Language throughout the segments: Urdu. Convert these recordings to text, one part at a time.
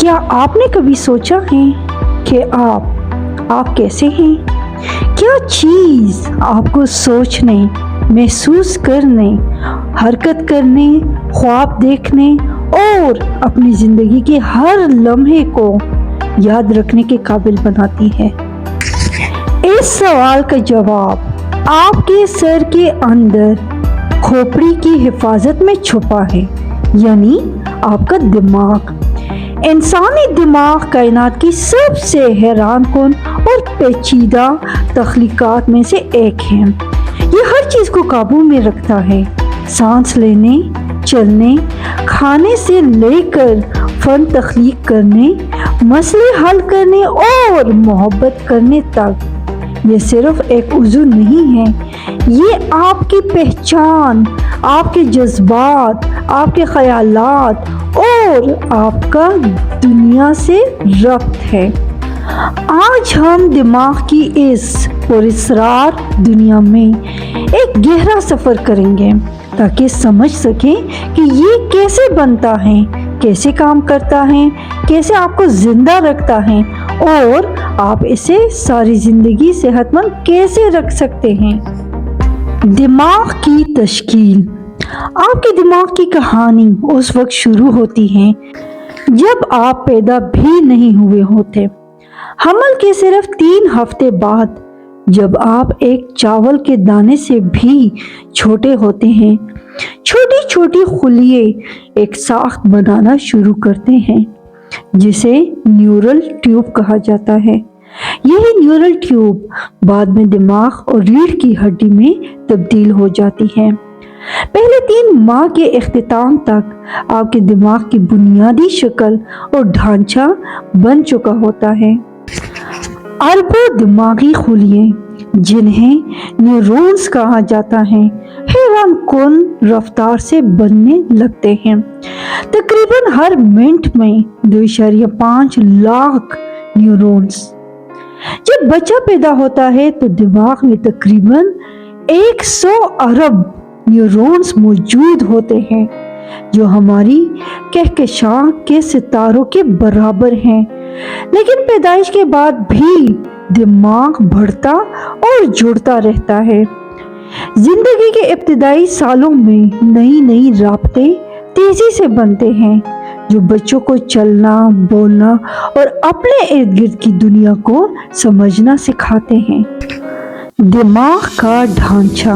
کیا آپ نے کبھی سوچا ہے کہ آپ کیسے ہیں؟ کیا چیز آپ کو سوچنے، محسوس کرنے، حرکت کرنے، خواب دیکھنے اور اپنی زندگی کے ہر لمحے کو یاد رکھنے کے قابل بناتی ہے؟ اس سوال کا جواب آپ کے سر کے اندر کھوپڑی کی حفاظت میں چھپا ہے، یعنی آپ کا دماغ۔ انسانی دماغ کائنات کی سب سے حیران کن اور پیچیدہ تخلیقات میں سے ایک ہے۔ یہ ہر چیز کو قابو میں رکھتا ہے، سانس لینے، چلنے، کھانے سے لے کر فن تخلیق کرنے، مسئلے حل کرنے اور محبت کرنے تک۔ یہ صرف ایک عضو نہیں ہے، یہ آپ کی پہچان، آپ کے جذبات، آپ کے خیالات اور آپ کا دنیا سے ربط ہے۔ آج ہم دماغ کی اس پراسرار دنیا میں ایک گہرا سفر کریں گے تاکہ سمجھ سکیں کہ یہ کیسے بنتا ہے، کیسے کام کرتا ہے، کیسے آپ کو زندہ رکھتا ہے اور آپ اسے ساری زندگی صحت مند کیسے رکھ سکتے ہیں۔ دماغ کی تشکیل۔ آپ کے دماغ کی کہانی اس وقت شروع ہوتی ہے جب آپ پیدا بھی نہیں ہوئے ہوتے۔ حمل کے صرف 3 ہفتے بعد، جب آپ ایک چاول کے دانے سے بھی چھوٹے ہوتے ہیں، چھوٹی چھوٹی خلیے ایک ساخت بنانا شروع کرتے ہیں جسے نیورل ٹیوب کہا جاتا ہے۔ یہی نیورل ٹیوب بعد میں دماغ اور ریڑھ کی ہڈی میں تبدیل ہو جاتی ہے۔ پہلے 3 ماہ کے اختتام تک آپ کے دماغ کی بنیادی شکل اور ڈھانچہ بن چکا ہوتا ہے۔ اربوں دماغی خلیے، جنہیں نیورونز کہا جاتا ہے، حیران کن رفتار سے بننے لگتے ہیں۔ تقریباً ہر منٹ میں 2.5 لاکھ نیورونز۔ جب بچہ پیدا ہوتا ہے تو دماغ میں تقریباً 100 ارب نیورونز موجود ہوتے ہیں، جو ہماری کہکشاں کے ستاروں کے برابر ہیں۔ لیکن پیدائش کے بعد بھی دماغ بڑھتا اور جڑتا رہتا ہے۔ زندگی کے ابتدائی سالوں میں نئی رابطے تیزی سے بنتے ہیں جو بچوں کو چلنا، بولنا اور اپنے ارد گرد کی دنیا کو سمجھنا سکھاتے ہیں۔ دماغ کا ڈھانچہ۔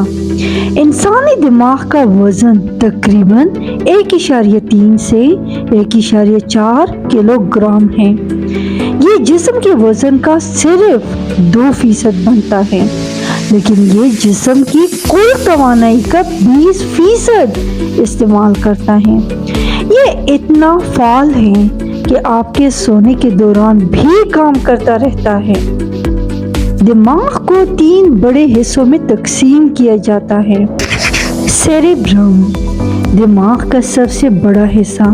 انسانی دماغ کا وزن تقریباً 1.3 سے 1.4 کلو گرام ہے۔ یہ جسم کے وزن کا صرف 2% بنتا ہے، لیکن یہ جسم کی کل توانائی کا 20% استعمال کرتا ہے۔ یہ اتنا فعال ہے کہ آپ کے سونے کے دوران بھی کام کرتا رہتا ہے۔ دماغ کو 3 بڑے حصوں میں تقسیم کیا جاتا ہے۔ سیریبرم، دماغ کا سب سے بڑا حصہ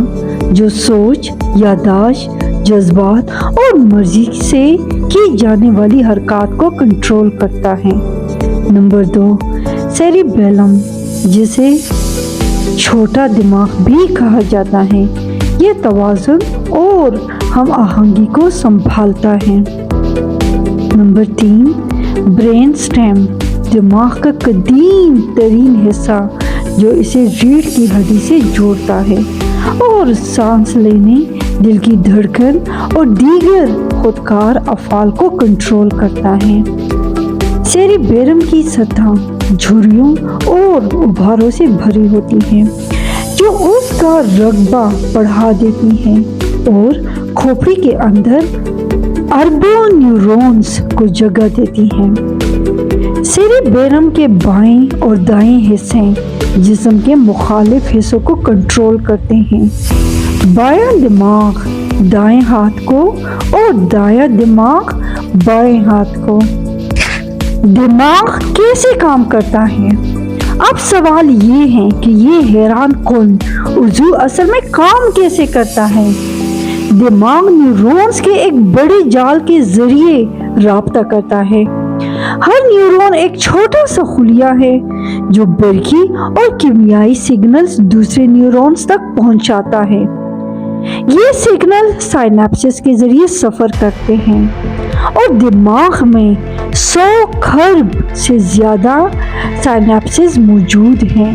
جو سوچ، یادداشت، جذبات اور مرضی سے کی جانے والی حرکات کو کنٹرول کرتا ہے۔ نمبر 2، سیریبیلم، جسے چھوٹا دماغ بھی کہا جاتا ہے، یہ توازن اور ہم آہنگی کو سنبھالتا ہے۔ نمبر 3، برین سٹیم، دماغ کا قدیم ترین حصہ جو اسے ریڑھ کی ہڈی سے جوڑتا ہے اور سانس لینے، دل کی دھڑکن اور دیگر خودکار افعال کو کنٹرول کرتا ہے۔ سیریبیلم کی سطح جھریوں اور ابھاروں سے بھری ہوتی ہے جو اس کا رقبہ بڑھا دیتی ہیں اور کھوپڑی کے اندر اربوں نیورونز کو جگہ دیتی ہیں۔ سیریبیلم کے بائیں اور دائیں حصے جسم کے مخالف حصوں کو کنٹرول کرتے ہیں۔ بایاں دماغ دائیں ہاتھ کو اور دایاں دماغ بائیں ہاتھ کو۔ دماغ کیسے کام کرتا ہے؟ اب سوال یہ ہے کہ یہ حیران کن عضو اصل میں کام کیسے کرتا ہے؟ دماغ نیورونز کے ایک بڑے جال کے ذریعے رابطہ کرتا ہے۔ ہر نیورون ایک چھوٹا سا خلیہ ہے جو برقی اور کیمیائی سگنلز دوسرے نیورونز تک پہنچاتا ہے۔ یہ سگنل سائنیپسز کے ذریعے سفر کرتے ہیں اور دماغ میں 100 کھرب سے زیادہ سائنیپسز موجود ہیں۔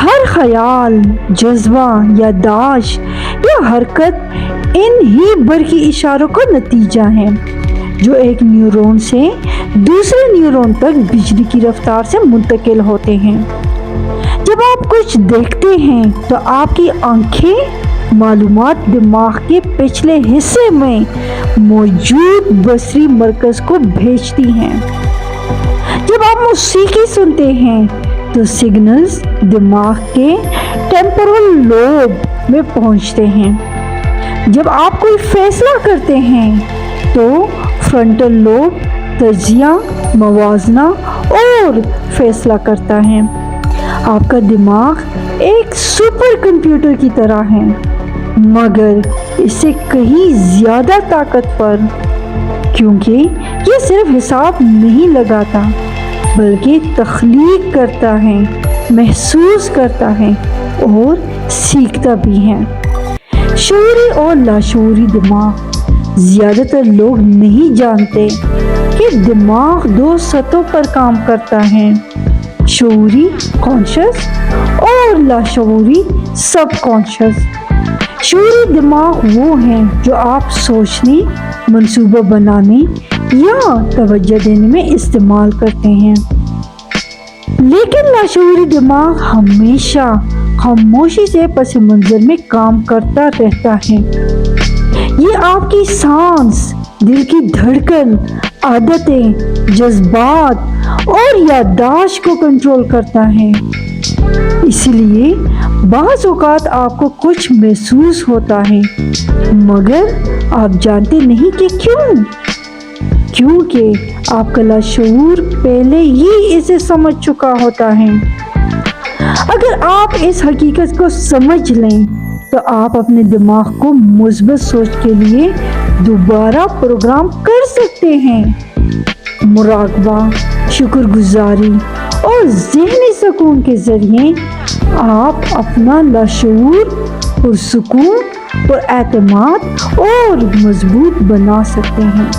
ہر خیال، جذبہ، یادداشت یا حرکت ان ہی برقی اشاروں کا نتیجہ ہے جو ایک نیورون سے دوسرے نیورون تک بجلی کی رفتار سے منتقل ہوتے ہیں۔ جب آپ کچھ دیکھتے ہیں تو آپ کی آنکھیں معلومات دماغ کے پچھلے حصے میں موجود بصری مرکز کو بھیجتی ہیں۔ جب آپ موسیقی سنتے ہیں تو سگنلز دماغ کے ٹیمپورل لوب میں پہنچتے ہیں۔ جب آپ کوئی فیصلہ کرتے ہیں تو فرنٹل لوب تجزیہ، موازنہ اور فیصلہ کرتا ہے۔ آپ کا دماغ ایک سپر کمپیوٹر کی طرح ہے، مگر اس سے کہیں زیادہ طاقتور، کیونکہ یہ صرف حساب نہیں لگاتا بلکہ تخلیق کرتا ہے، محسوس کرتا ہے اور سیکھتا بھی ہے۔ شعوری اور لاشعوری دماغ۔ زیادہ تر لوگ نہیں جانتے کہ دماغ 2 سطحوں پر کام کرتا ہے، شعوری کانشس اور لاشعوری سب کانشس۔ شعوری دماغ وہ ہیں جو آپ سوچنے، منصوبہ بنانے یا توجہ دینے میں استعمال کرتے ہیں، لیکن لاشعوری دماغ ہمیشہ خاموشی سے پس منظر میں کام کرتا رہتا ہے۔ یہ آپ کی سانس، دل کی دھڑکن، عادتیں، جذبات اور یادداشت کو کنٹرول کرتا ہے۔ اسی لیے بعض اوقات آپ کو کچھ محسوس ہوتا ہے مگر آپ جانتے نہیں کہ کیوں، کیونکہ آپ کا لاشعور پہلے ہی اسے سمجھ چکا ہوتا ہے۔ اگر آپ اس حقیقت کو سمجھ لیں تو آپ اپنے دماغ کو مثبت سوچ کے لیے دوبارہ پروگرام کر سکتے ہیں۔ مراقبہ، شکر گزاری اور ذہنی سکون کے ذریعے آپ اپنا لاشعور پرسکون، پر اعتماد اور مضبوط بنا سکتے ہیں۔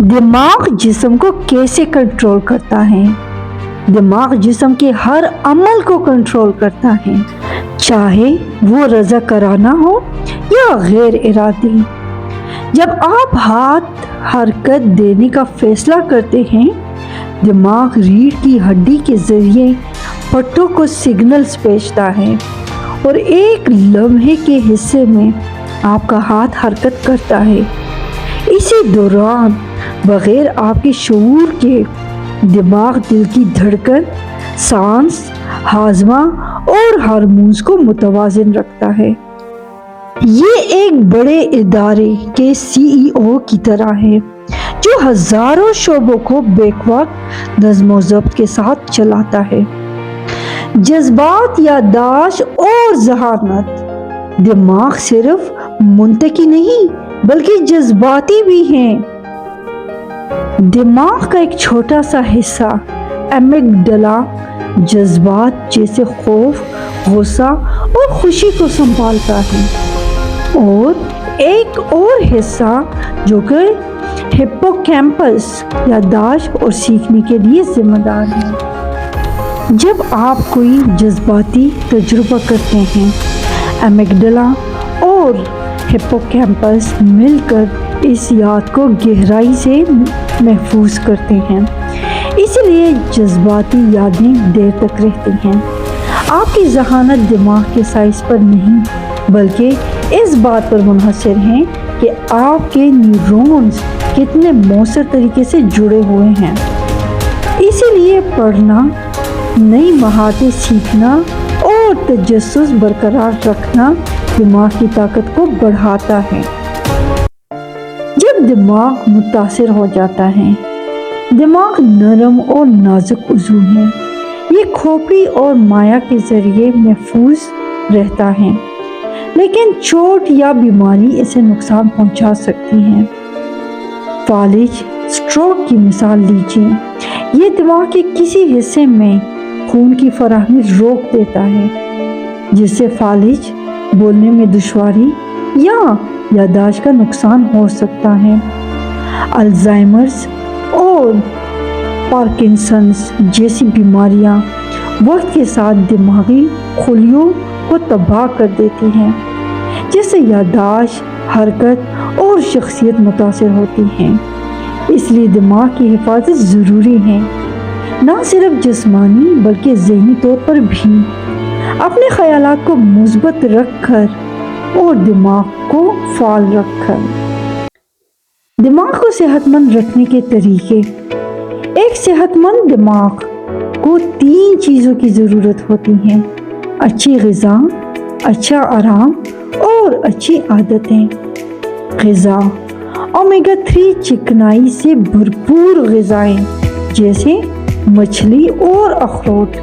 دماغ جسم کو کیسے کنٹرول کرتا ہے؟ دماغ جسم کے ہر عمل کو کنٹرول کرتا ہے، چاہے وہ رضاکارانہ ہو یا غیر ارادی۔ جب آپ ہاتھ حرکت دینے کا فیصلہ کرتے ہیں، دماغ ریڑھ کی ہڈی کے ذریعے پٹھوں کو سگنلز بھیجتا ہے اور ایک لمحے کے حصے میں آپ کا ہاتھ حرکت کرتا ہے۔ اسی دوران بغیر آپ کے شعور کے دماغ دل کی دھڑکن، سانس، ہاضمہ اور ہارمونز کو متوازن رکھتا ہے۔ یہ ایک بڑے ادارے کے CEO کی طرح ہے جو ہزاروں شعبوں کو بیک وقت نظم و ضبط کے ساتھ چلاتا ہے۔ جذبات، یادداشت اور ذہانت۔ دماغ صرف منطقی نہیں بلکہ جذباتی بھی ہیں۔ دماغ کا ایک چھوٹا سا حصہ ایمگڈلا جذبات جیسے خوف، غصہ اور خوشی کو سنبھالتا ہے، اور ایک اور حصہ جو کہ ہپوکیمپس یادداشت اور سیکھنے کے لیے ذمہ دار ہے۔ جب آپ کوئی جذباتی تجربہ کرتے ہیں، ایمگڈلا اور ہپوکیمپس مل کر اس یاد کو گہرائی سے محفوظ کرتے ہیں، اس لیے جذباتی یادیں دیر تک رہتی ہیں۔ آپ کی ذہانت دماغ کے سائز پر نہیں بلکہ اس بات پر منحصر ہے کہ آپ کے نیورونز کتنے مؤثر طریقے سے جڑے ہوئے ہیں۔ اسی لیے پڑھنا، نئی مہارتیں سیکھنا اور تجسس برقرار رکھنا دماغ کی طاقت کو بڑھاتا ہے۔ جب دماغ متاثر ہو جاتا ہے، دماغ نرم اور نازک عضو ہے، یہ کھوپڑی اور مائع کے ذریعے محفوظ رہتا ہے، لیکن چوٹ یا بیماری اسے نقصان پہنچا سکتی ہے۔ فالج، سٹروک کی مثال لیجیے۔ یہ دماغ کے کسی حصے میں خون کی فراہمی روک دیتا ہے، جس سے فالج بولنے میں دشواری یا یادداشت کا نقصان ہو سکتا ہے۔ الزائمرز اور پارکنسنس جیسی بیماریاں وقت کے ساتھ دماغی خلیوں کو تباہ کر دیتی ہیں، جس سے یادداشت، حرکت اور شخصیت متاثر ہوتی ہیں۔ اس لیے دماغ کی حفاظت ضروری ہے، نہ صرف جسمانی بلکہ ذہنی طور پر بھی۔ اپنے خیالات کو مثبت رکھ کر اور دماغ کو فعال رکھ کر۔ دماغ کو صحت مند رکھنے کے طریقے۔ ایک صحت مند دماغ کو 3 چیزوں کی ضرورت ہوتی ہے: اچھی غذا، اچھا آرام اور اچھی عادتیں۔ غذا: اومیگا 3 چکنائی سے بھرپور غذائیں جیسے مچھلی اور اخروٹ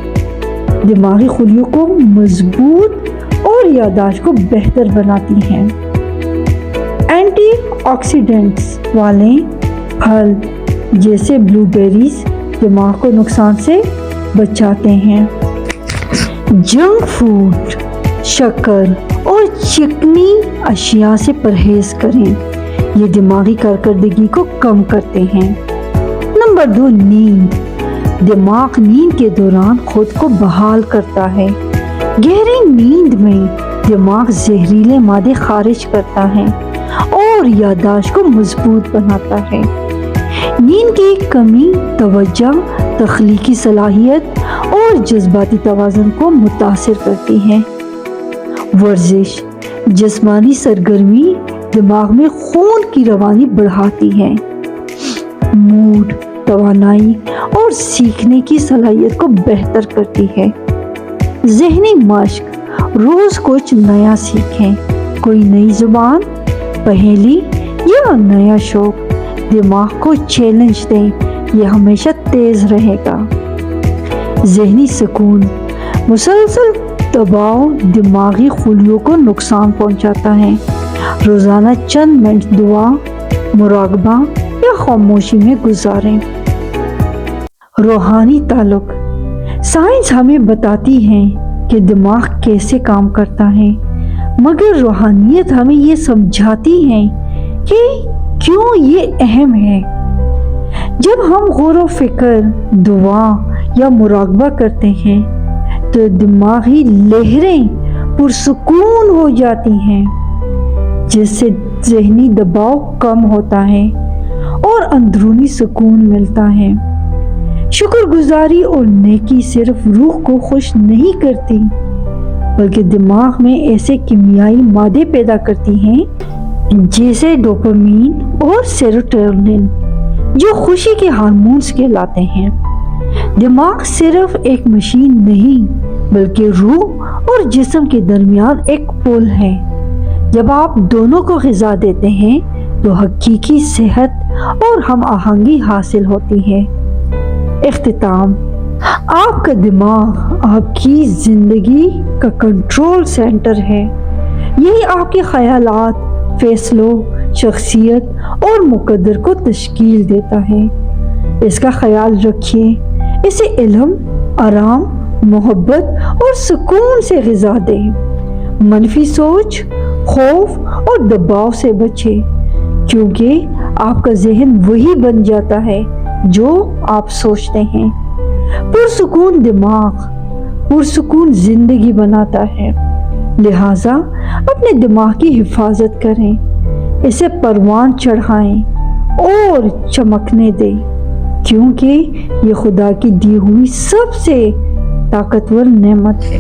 دماغی خلیوں کو مضبوط اور یادداشت کو بہتر بناتی ہیں۔ اینٹی آکسیڈنٹس والے پھل جیسے بلو بیریز دماغ کو نقصان سے بچاتے ہیں۔ جنک فوڈ، شکر اور چکنی اشیاء سے پرہیز کریں، یہ دماغی کارکردگی کو کم کرتے ہیں۔ نمبر 2، نیند۔ دماغ نیند کے دوران خود کو بحال کرتا ہے۔ گہری نیند میں دماغ زہریلے مادے خارج کرتا ہے اور یادداشت کو مضبوط بناتا ہے۔ نیند کی کمی توجہ، تخلیقی صلاحیت اور جذباتی توازن کو متاثر کرتی ہے۔ ورزش، جسمانی سرگرمی دماغ میں خون کی روانی بڑھاتی ہے۔ موڈ، توانائی اور سیکھنے کی صلاحیت کو بہتر کرتی ہے۔ ذہنی مشق، روز کچھ نیا سیکھیں، کوئی نئی زبان، پہیلی یا نیا شوق۔ دماغ کو چیلنج دیں، یہ ہمیشہ تیز رہے گا۔ ذہنی سکون، مسلسل دباؤ دماغی خلیوں کو نقصان پہنچاتا ہے۔ روزانہ چند منٹ دعا، مراقبہ یا خاموشی میں گزاریں۔ روحانی تعلق۔ سائنس ہمیں بتاتی ہے کہ دماغ کیسے کام کرتا ہے، مگر روحانیت ہمیں یہ سمجھاتی ہے کہ کیوں یہ اہم ہے۔ جب ہم غور و فکر، دعا یا مراقبہ کرتے ہیں تو دماغی لہریں پرسکون ہو جاتی ہیں، جس سے ذہنی دباؤ کم ہوتا ہے اور اندرونی سکون ملتا ہے۔ شکر گزاری اور نیکی صرف روح کو خوش نہیں کرتی بلکہ دماغ میں ایسے کیمیائی مادے پیدا کرتی ہیں جیسے ڈوپامین اور سیروٹونن، جو خوشی کے ہارمونز کہلاتے ہیں۔ دماغ صرف ایک مشین نہیں بلکہ روح اور جسم کے درمیان ایک پل ہے۔ جب آپ دونوں کو غذا دیتے ہیں تو حقیقی صحت اور ہم آہنگی حاصل ہوتی ہے۔ اختتام۔ آپ کا دماغ آپ کی زندگی کا کنٹرول سینٹر ہے۔ یہی آپ کے خیالات، فیصلوں، شخصیت اور مقدر کو تشکیل دیتا ہے۔ اس کا خیال رکھیے، اسے علم، آرام، محبت اور سکون سے غذا دیں۔ منفی سوچ، خوف اور دباؤ سے بچیں، کیونکہ آپ کا ذہن وہی بن جاتا ہے جو آپ سوچتے ہیں۔ پرسکون دماغ پرسکون زندگی بناتا ہے، لہٰذا اپنے دماغ کی حفاظت کریں، اسے پروان چڑھائیں اور چمکنے دیں، کیونکہ یہ خدا کی دی ہوئی سب سے طاقتور نعمت ہے۔